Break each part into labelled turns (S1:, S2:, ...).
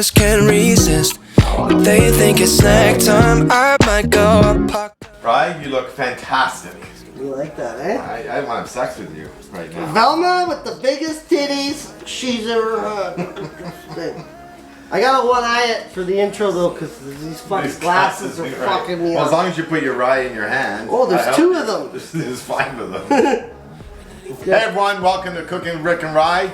S1: creepers can't resist. If they think it's snack time, I might go up.
S2: Right? You look fantastic.
S3: You like that, eh?
S2: I want to have sex with you right now.
S3: Velma with the biggest titties she's ever had. I gotta one-eye it for the intro though, because these fucking glasses are fucking me
S2: up.
S3: up.
S2: As long as you put your rye in your hand.
S3: Oh, there's 2 of them.
S2: There's 5 of them. Hey everyone, welcome to Cooking Rick and Rye.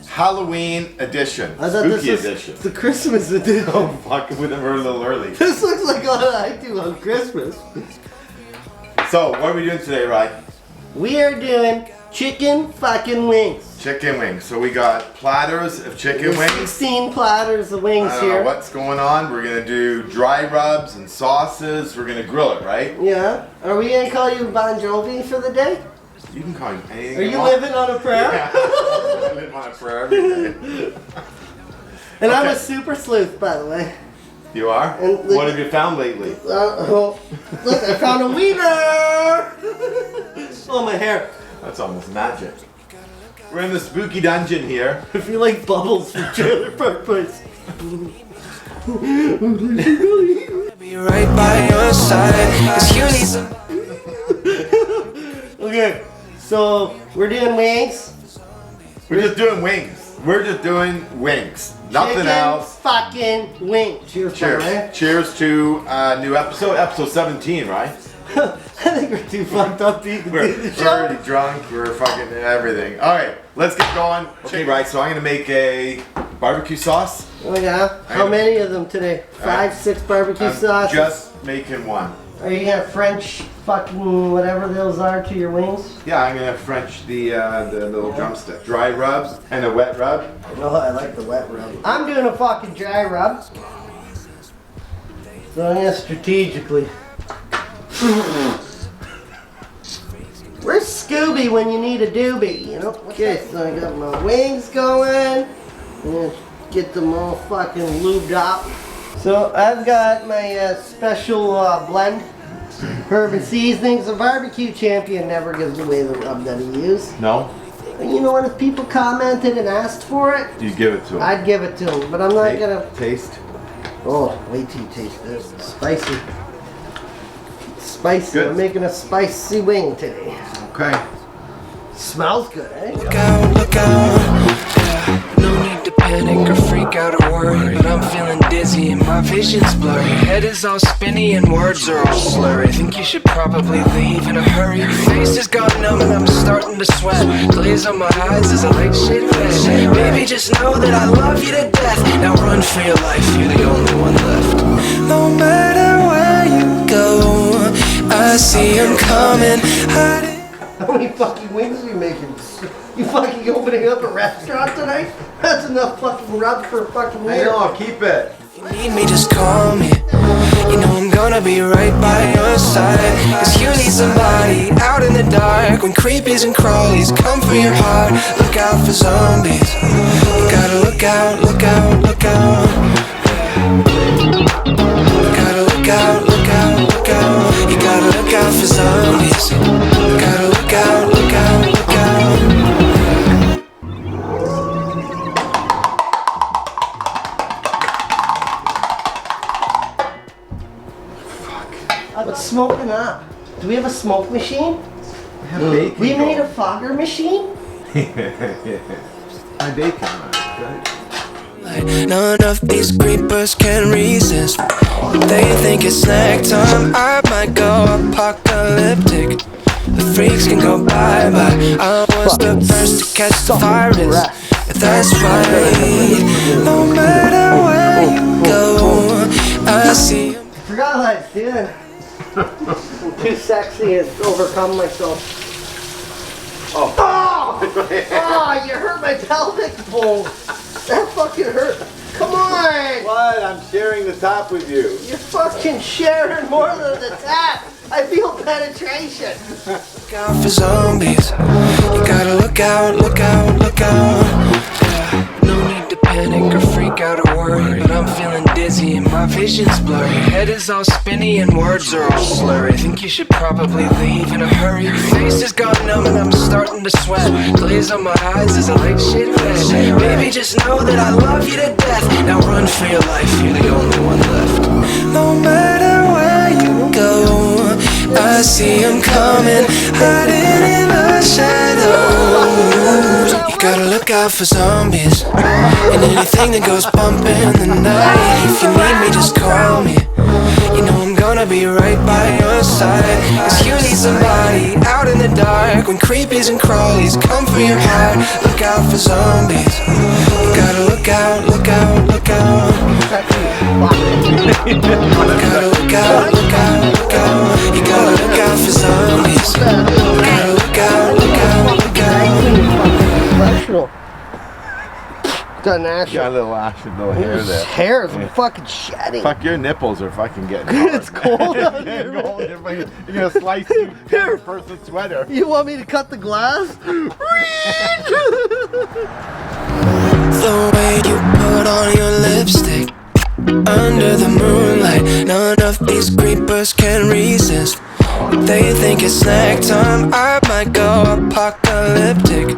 S2: Halloween edition.
S3: I thought
S2: Spooky
S3: this was
S2: edition.
S3: the Christmas edition.
S2: Oh fuck, we were a little early.
S3: This looks like what I do on Christmas.
S2: So, what are we doing today, Rye?
S3: We are doing chicken fucking wings.
S2: Chicken wings. So we got platters of chicken wings.
S3: 16 platters of wings
S2: I don't
S3: here.
S2: know what's going on. We're gonna do dry rubs and sauces. We're gonna grill it, right?
S3: Yeah. Are we gonna call you Bon Jovi for the day?
S2: You can call me anything.
S3: Are you living on a prayer?
S2: Yeah. I live on a prayer every day.
S3: And I'm a super sleuth, by the way.
S2: You are?
S3: And
S2: what have you found lately?
S3: Look, I found a wiener! Oh, my hair.
S2: That's almost magic. We're in the spooky dungeon here.
S3: I feel like Bubbles from Trailer Park Boys.
S1: Be right by your side, 'cause you need some.
S3: Okay, so we're doing wings.
S2: We're just doing wings. We're just doing wings. Nothing
S3: Chicken
S2: else.
S3: Fucking wings. Cheers.
S2: Cheers.
S3: Right?
S2: Cheers to new episode 17, right?
S3: I think we're too fucked up to even do the
S2: We're already drunk. We're fucking everything. All right, let's get going. Okay, right. So I'm gonna make a barbecue sauce.
S3: Oh yeah. How many of them today? 5, 6 barbecue sauces.
S2: Just making one.
S3: Are you gonna French fucking whatever those are to your wings?
S2: Yeah, I'm gonna French the little drumstick. Dry rubs and a wet rub.
S3: Oh, I like the wet rub. I'm doing a fucking dry rub. So I'm gonna strategically. Where's Scooby when you need a doobie, you know? Okay, so I got my wings going. I'm gonna get them all fucking lubed up. So I've got my special blend. Herb and seasonings. A barbecue champion never gives away the rub that he used.
S2: No?
S3: You know what? If people commented and asked for it,
S2: You give it to him.
S3: I'd give it to him. But I'm not gonna.
S2: Taste.
S3: Oh, wait till you taste this. Spicy. Spicy.
S2: Good.
S3: We're making a spicy wing today.
S2: Okay.
S3: Smells good, eh?
S1: Look out, look out. Yeah, no need to panic or freak out or worry, but I'm feeling dizzy and my vision's blurry. Head is all spinny and words are all slurry. Think you should probably leave in a hurry. Your face has gone numb and I'm starting to sweat. Glaze on my eyes as I like shit red. Baby, just know that I love you to death. Now run for your life, you're the only one left. No matter where you go, I see him coming.
S3: How many fucking wings are you making? You fucking opening up a restaurant tonight? That's enough fucking rub for a fucking wing.
S2: I know, keep it.
S1: If you need me, just call me. You know I'm gonna be right by your side, 'cause you need somebody out in the dark. When creepies and crawlies come for your heart, look out for zombies. You gotta look out, look out, look out. You gotta look out, look out, look out. You gotta look out for zombies. You gotta look out, look out, look out.
S3: What's smoking up? Do we have a smoke machine?
S2: I have bacon.
S3: We made a fogger machine?
S2: My bacon, right?
S1: None of these creepers can resist. They think it's snack time, I might go apocalyptic. The freaks can go bye-bye. I was the first to catch the virus. That's right. No matter where you go, I see you.
S3: I forgot what I was doing. I'm too sexy and overcome myself.
S2: Oh.
S3: Oh, you hurt my pelvic bone. That fucking hurt. Come on.
S2: What? I'm sharing the top with you.
S3: You're fucking sharing more than the tap. I feel penetration.
S1: Look out for zombies. You gotta look out, look out, look out. Yeah, no need to panic or freak freak out or worry, but I'm feeling dizzy and my vision's blurry. Head is all spinny and words are all slurry. Think you should probably leave in a hurry. Your face is gone numb and I'm starting to sweat. Glaze on my eyes as I like shit red. Baby, just know that I love you to death. Now run for your life, you're the only one left. No matter where you go, I see him coming, hiding in the shadows. You gotta look out for zombies and anything that goes bump in the night. If you need me, just call me. You know I'm gonna be right by your side. Cause you need somebody out in the dark when creepies and crawlies come for your heart. Look out for zombies. You gotta look out, look out, look out. You gotta look out, look out, look out. You gotta look out for zombies. You gotta look out, look out, look out.
S3: Professional. Got an ash.
S2: Got a little ash and little hair
S3: His
S2: there.
S3: hair is fucking shedding.
S2: Fuck, your nipples are fucking getting
S3: It's cold out here.
S2: You're gonna slice through your person's sweater.
S3: You want me to cut the glass?
S1: The way you put on your lipstick under the moonlight, none of these creepers can resist. They think it's snack time, I might go apocalyptic.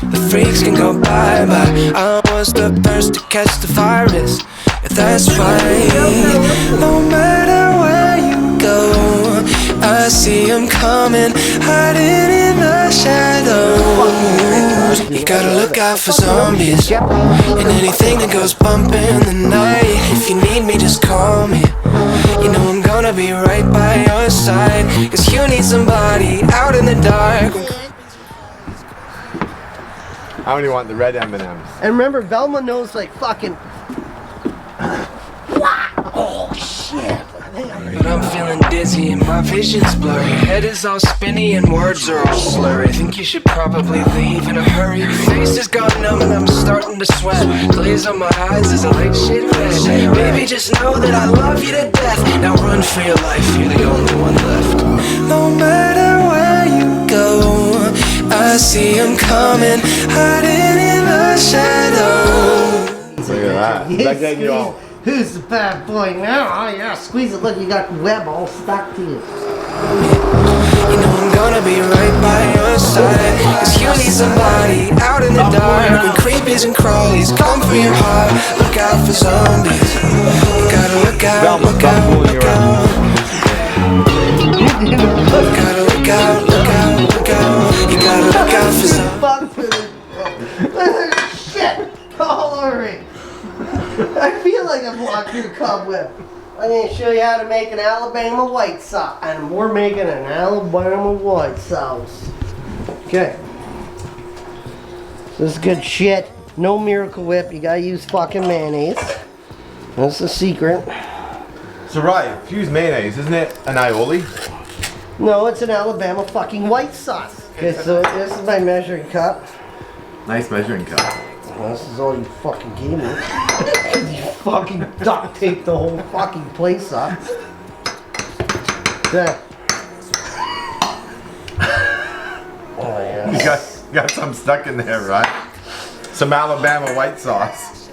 S1: The freaks can go bye-bye. I was the first to catch the virus, if that's right. No matter where you go, I see him coming, hiding in the shadows. You gotta look out for zombies and anything that goes bump in the night. If you need me, just call me. You know I'm gonna be right by your side. Cause you need somebody out in the dark.
S2: I only want the red M&Ms.
S3: And remember, Velma knows like fucking. Oh shit!
S1: But I'm feeling dizzy and my vision's blurry. Head is all spinny and words are all slurry. Think you should probably leave in a hurry. Your face is gone numb and I'm starting to sweat. Glaze on my eyes as I like shit red. Baby, just know that I love you to death. Now run for your life, you're the only one left. No matter where you go, I see him coming, hiding in the shadows.
S2: Look at that. That getting you all.
S3: Who's the bad boy now? Oh yeah, squeeze it. Look, you got web all stuck to you.
S1: You know I'm gonna be right by your side. Cause you need somebody out in the dark when creepies and crawlies come for your heart. Look out for zombies. You gotta look out, look out, look out. You gotta look out, look out, look out. You gotta look out for zombies.
S3: Shit! All over me. I feel like I've walked through a cobweb. I'm going to show you how to make an Alabama white sauce. And we're making an Alabama white sauce. Okay. This is good shit. No Miracle Whip. You gotta use fucking mayonnaise. That's the secret.
S2: So right, if you use mayonnaise, isn't it an aioli?
S3: No, it's an Alabama fucking white sauce. Okay, so this is my measuring cup.
S2: Nice measuring cup.
S3: Well, this is all you fucking gave me. You fucking duct taped the whole fucking place up. There. Oh yeah.
S2: You got some stuck in there, right? Some Alabama white sauce.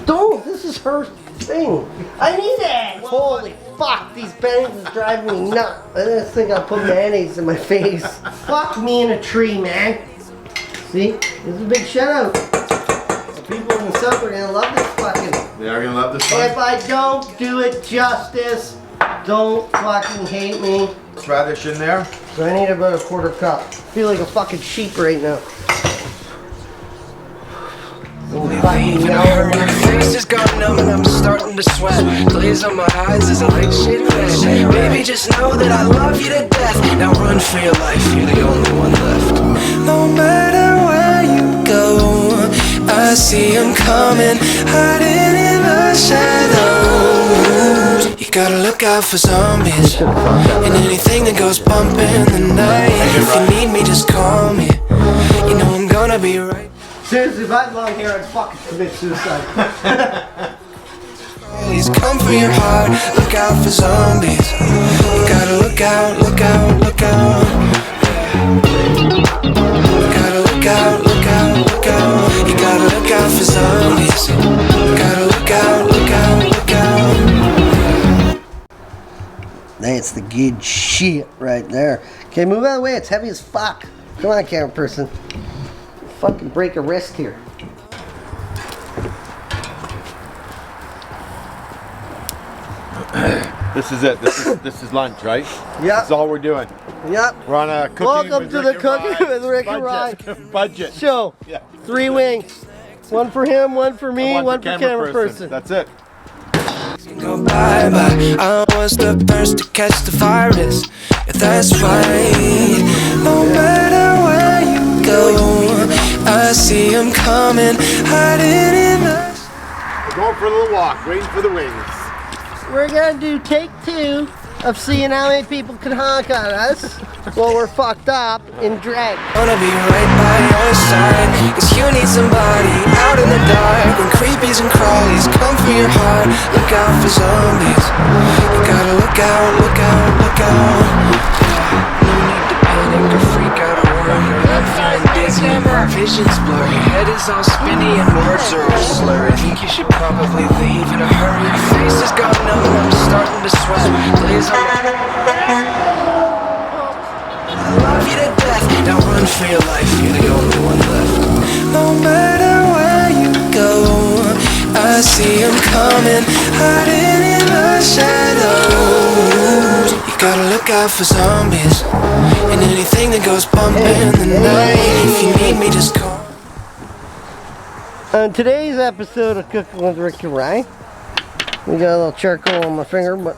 S3: Don't. This is her thing. I need it. Holy fuck! These bangs is driving me nuts. I just think I'll put mayonnaise in my face. Fuck me in a tree, man. See? This is a big shout out. The people in the South are gonna love this fucking.
S2: They are gonna love this one.
S3: If I don't do it justice, don't fucking hate me.
S2: Let's radish in there.
S3: So I need about a quarter cup. I feel like a fucking sheep right now.
S1: Leave in a hurry. Your face is gone numb and I'm starting to sweat. Glaze on my eyes as I like shit red. Baby, just know that I love you to death. Now run for your life, you're the only one left. No matter where you go, I see him coming, hiding in the shadows. You gotta look out for zombies and anything that goes bump in the night. If you need me, just call me. You know I'm gonna be right.
S3: Seriously, if I had long hair, I'd fucking commit suicide.
S1: Please come for your heart, look out for zombies. You gotta look out, look out, look out. You gotta look out, look out, look out. You gotta look look out for zombies. Gotta look out, look out, look out.
S3: That's the good shit right there. Okay, move out of the way. It's heavy as fuck. Come on, camera person. Fucking break a wrist here.
S2: This is it. This is lunch, right?
S3: Yeah.
S2: That's all we're doing.
S3: Yep.
S2: We're on a cooking
S3: Welcome
S2: with
S3: to
S2: Rick
S3: the
S2: and
S3: Cooking
S2: Rye
S3: with Rick and Rye
S2: budget.
S3: show.
S2: Yeah.
S3: 3 wings. One for him, one for me, one for camera person.
S2: That's it.
S1: Go bye bye. I was the first to catch the virus. Yeah, that's right. No matter where you go, I see him coming, hiding in the.
S2: We're going for a little walk, waiting for the wings.
S3: We're gonna do take 2 of seeing how many people can honk on us while we're fucked up in drag.
S1: Wanna be right by your side, 'cause you need somebody out in the dark. When creepies and crawlies come for your heart, look out for zombies. You gotta look out, look out, look out. No need to panic or freak out or worry, but I'm feeling dizzy and my vision's blurry. Head is all spinny and words are all slurry. I think you should probably leave in a hurry. Your face has gone numb and I'm starting to sweat. Please, I love you to death. Now run for your life, you're the only one left. No matter where you go, I see him coming, hiding in the shadows. You gotta look out for zombies and anything that goes bump in the night. If you need me, just call.
S3: On today's episode of Cooking with Rick and Rye, we got a little charcoal on my finger, but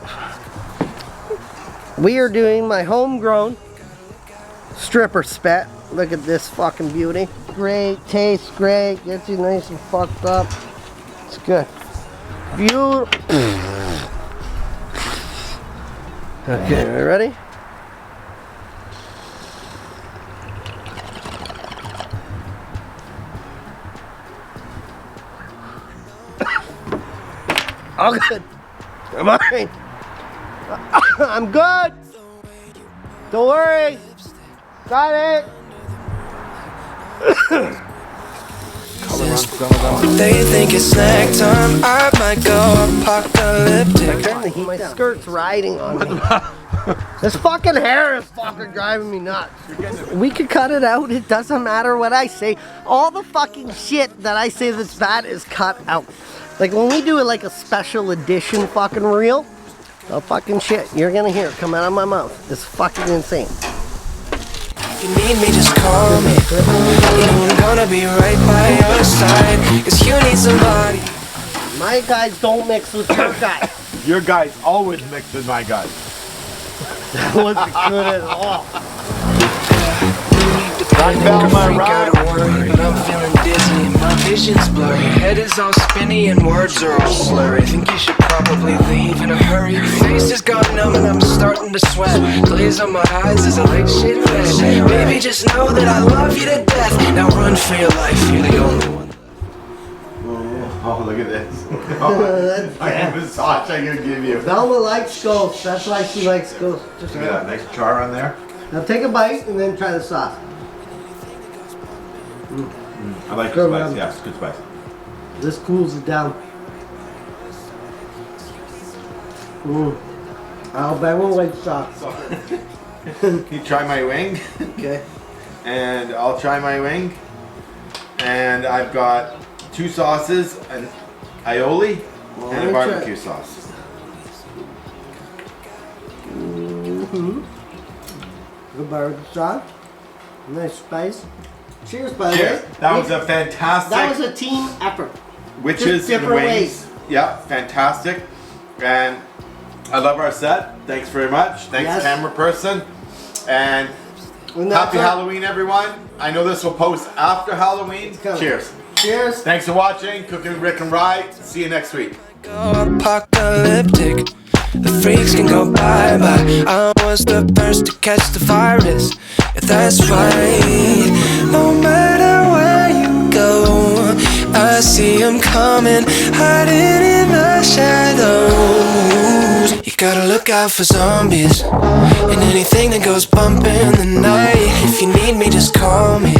S3: we are doing my homegrown stripper spat. Look at this fucking beauty. Great, tastes great, gets you nice and fucked up. It's good. Beautiful. Okay, we ready? All good. I'm alright. I'm good. Don't worry. Got it.
S1: They think it's snack time, I might go apocalyptic.
S3: My skirt's riding on me. This fucking hair is fucking driving me nuts. We could cut it out. It doesn't matter what I say. All the fucking shit that I say that's bad is cut out. Like when we do it like a special edition fucking reel, the fucking shit you're gonna hear come out of my mouth. It's fucking insane.
S1: If you need me, just call me. You know I'm gonna be right by your side, 'cause you need somebody.
S3: My guys don't mix with your guys.
S2: Your guys always mix with my guys.
S3: That wasn't good at all.
S1: Freak out or worry, but I'm feeling dizzy and my vision's blurry. Head is all spinny and words are all slurry. I think you should probably leave in a hurry. Your face has gone numb and I'm starting to sweat. Glaze on my eyes as I like shit red. Baby, just know that I love you to death. Now run for your life, you're the only one.
S2: Oh, look at this. Oh, I have a massage I can give you.
S3: Velma likes ghosts. That's why she likes ghosts. Just
S2: Look at that nice char on there.
S3: now take a bite and then try the sauce.
S2: I like
S3: Good,
S2: the spice.
S3: man.
S2: Yeah, it's good spice.
S3: This cools it down. Alabama white sauce.
S2: Can you try my wing?
S3: Okay.
S2: And I'll try my wing. And I've got 2 sauces, an aioli and a barbecue sauce.
S3: Good barbecue sauce. Nice spice. Cheers, by the
S2: Cheers.
S3: way.
S2: That was a fantastic.
S3: That was a team effort.
S2: Witches
S3: Just
S2: and
S3: different
S2: wings.
S3: ways.
S2: Yeah, fantastic. And I love our set. Thanks very much. Thanks,
S3: Yes.
S2: camera person. And
S3: And that's
S2: happy
S3: our-
S2: Halloween, everyone. I know this will post after Halloween.
S3: coming.
S2: Cheers.
S3: Cheers.
S2: Thanks for watching. Cooking with Rick and Rye. See you next week.
S1: Go apocalyptic. The freaks can go bye-bye. I was the first to catch the virus. Yeah, that's right. No matter where you go, I see him coming, hiding in the shadows. You gotta look out for zombies and anything that goes bump in the night. If you need me, just call me.